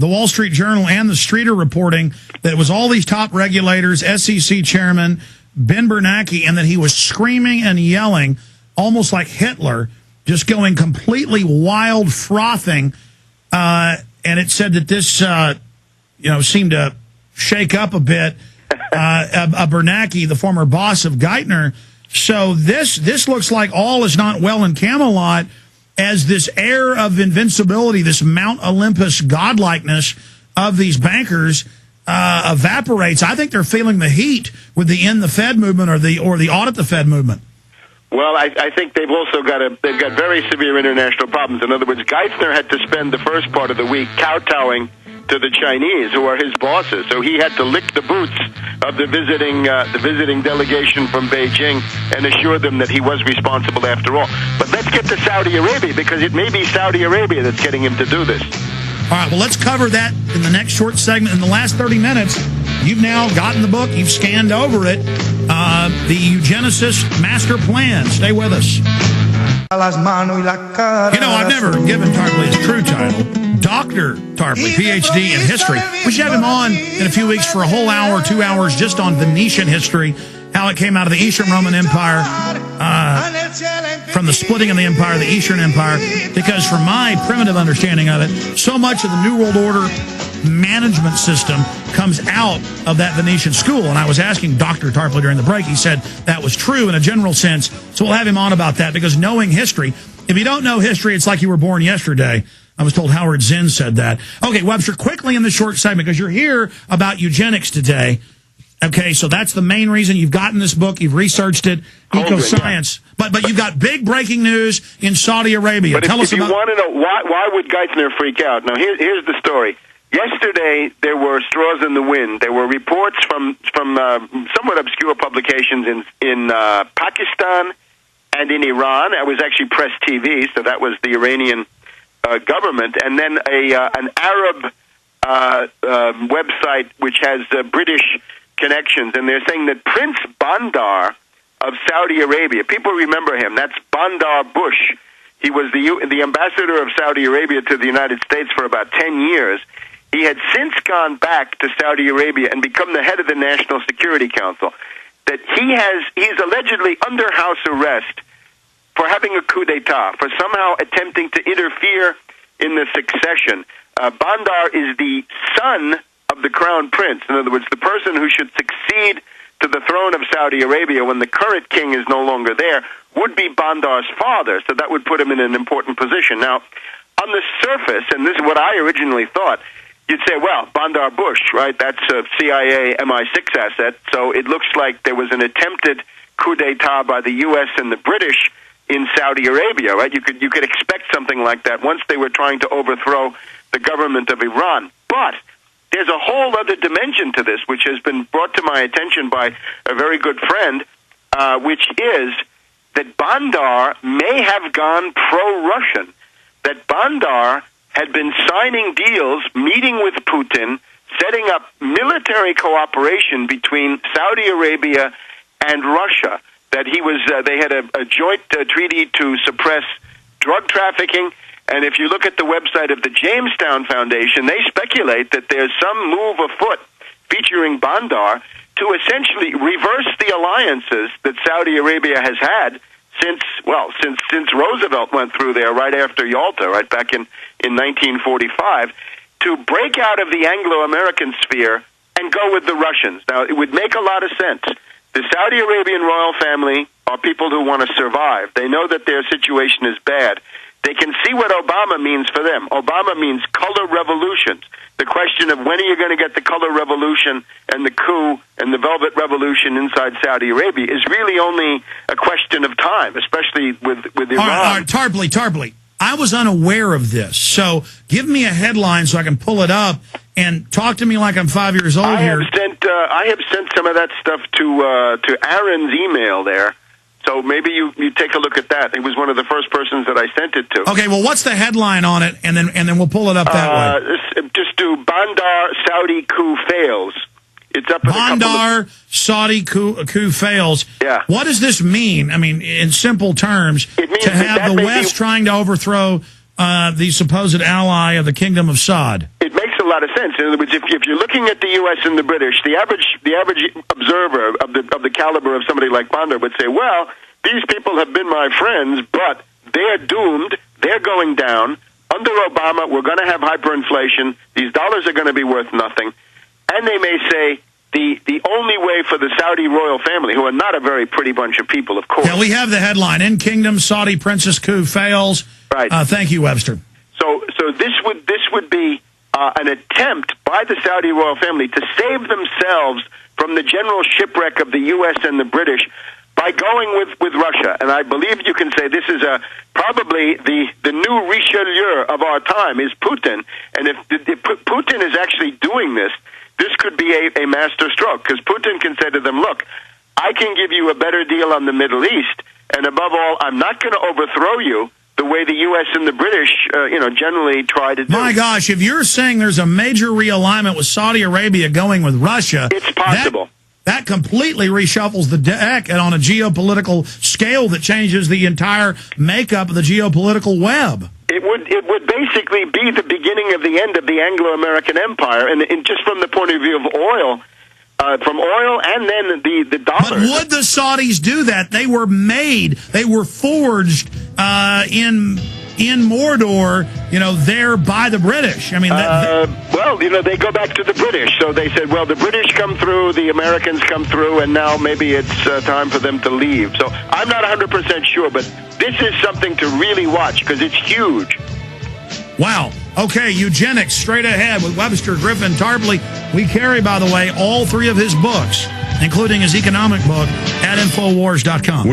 the Wall Street Journal and the Street are reporting that it was all these top regulators, SEC chairman, Ben Bernanke, and that he was screaming and yelling almost like Hitler, just going completely wild, frothing. And it said that this, seemed to shake up a bit Bernanke, the former boss of Geithner. So this looks like all is not well in Camelot, as this air of invincibility, this Mount Olympus godlikeness of these bankers evaporates. I think they're feeling the heat with the End the Fed movement or the Audit the Fed movement. Well, I think they've also got very severe international problems. In other words, Geithner had to spend the first part of the week kowtowing to the Chinese, who are his bosses. So he had to lick the boots of the visiting delegation from Beijing and assure them that he was responsible after all. But let's get to Saudi Arabia, because it may be Saudi Arabia that's getting him to do this. All right, well, let's cover that in the next short segment. In the last 30 minutes, you've now gotten the book. You've scanned over it. The Eugenicist Master Plan. Stay with us. I've never given Tarpley his true title. Dr. Tarpley, Ph.D. in history. We should have him on in a few weeks for a whole hour, 2 hours, just on Venetian history, how it came out of the Eastern Roman Empire, from the splitting of the empire, the Eastern Empire, because from my primitive understanding of it, so much of the New World Order management system comes out of that Venetian school. And I was asking Dr. Tarpley during the break. He said that was true in a general sense. So we'll have him on about that, because knowing history, if you don't know history, it's like you were born yesterday. I was told Howard Zinn said that. Okay, Webster, quickly in this short segment, because you're here about eugenics today. Okay, so that's the main reason you've gotten this book. You've researched it, eco-science. But you've got big breaking news in Saudi Arabia. But if you want to know why would Geithner freak out? Now, here's the story. Yesterday, there were straws in the wind. There were reports from somewhat obscure publications in Pakistan and in Iran. That was actually Press TV, so that was the Iranian government, and then an Arab website which has British connections, and they're saying that Prince Bandar of Saudi Arabia, people remember him, that's Bandar Bush. He was the ambassador of Saudi Arabia to the United States for about 10 years. He had since gone back to Saudi Arabia and become the head of the National Security Council. That he's allegedly under house arrest for having a coup d'etat, for somehow attempting to interfere in the succession. Bandar is the son of the crown prince. In other words, the person who should succeed to the throne of Saudi Arabia when the current king is no longer there would be Bandar's father, so that would put him in an important position. Now, on the surface, and this is what I originally thought, you'd say, well, Bandar Bush, right, that's a CIA MI6 asset, so it looks like there was an attempted coup d'etat by the U.S. and the British in Saudi Arabia, right? You could expect something like that once they were trying to overthrow the government of Iran. But there's a whole other dimension to this, which has been brought to my attention by a very good friend, which is that Bandar may have gone pro-Russian, that Bandar had been signing deals, meeting with Putin, setting up military cooperation between Saudi Arabia and Russia, that they had a joint treaty to suppress drug trafficking. And if you look at the website of the Jamestown Foundation, they speculate that there's some move afoot featuring Bandar to essentially reverse the alliances that Saudi Arabia has had since Roosevelt went through there right after Yalta, right back in 1945, to break out of the Anglo-American sphere and go with the Russians. Now, it would make a lot of sense. The Saudi Arabian royal family are people who want to survive. They know that their situation is bad. They can see what Obama means for them. Obama means color revolutions. The question of when are you going to get the color revolution and the coup and the velvet revolution inside Saudi Arabia is really only a question of time, especially with Iran. All right, Tarpley, I was unaware of this. So give me a headline so I can pull it up and talk to me like I'm 5 years old here. I have sent some of that stuff to Aaron's email there. So maybe you take a look at that. He was one of the first persons that I sent it to. Okay, well, what's the headline on it, and then we'll pull it up that way. Just do Bandar Saudi coup fails. It's up. Bandar Saudi coup fails. Yeah. What does this mean? I mean, in simple terms, to have the West trying to overthrow the supposed ally of the Kingdom of Saud. It makes a lot of sense. In other words, if you're looking at the U.S. and the British, the average observer of the caliber of somebody like Bandar would say, well, these people have been my friends, but they're doomed. They're going down. Under Obama, we're going to have hyperinflation. These dollars are going to be worth nothing. And they may say the only way for the Saudi royal family, who are not a very pretty bunch of people, of course. Yeah, we have the headline, In Kingdom, Saudi Princess Coup Fails. Right. Thank you, Webster. So this would be an attempt by the Saudi royal family to save themselves from the general shipwreck of the U.S. and the British by going with Russia. And I believe you can say this is probably the new Richelieu of our time is Putin. And if Putin is actually doing this could be a master stroke, because Putin can say to them, look, I can give you a better deal on the Middle East, and above all, I'm not going to overthrow you the way the U.S. and the British, generally try to do. My gosh, if you're saying there's a major realignment with Saudi Arabia going with Russia, it's possible. That completely reshuffles the deck and on a geopolitical scale that changes the entire makeup of the geopolitical web. It would basically be the beginning of the end of the Anglo-American Empire, and just from the point of view of oil, from oil and then the dollar. But would the Saudis do that? They were forged in Mordor, there by the British. I mean, they go back to the British. So they said, well, the British come through, the Americans come through, and now maybe it's time for them to leave. So I'm not 100% sure, but this is something to really watch because it's huge. Wow. Okay, eugenics straight ahead with Webster Griffin Tarpley. We carry, by the way, all three of his books, including his economic book, at Infowars.com.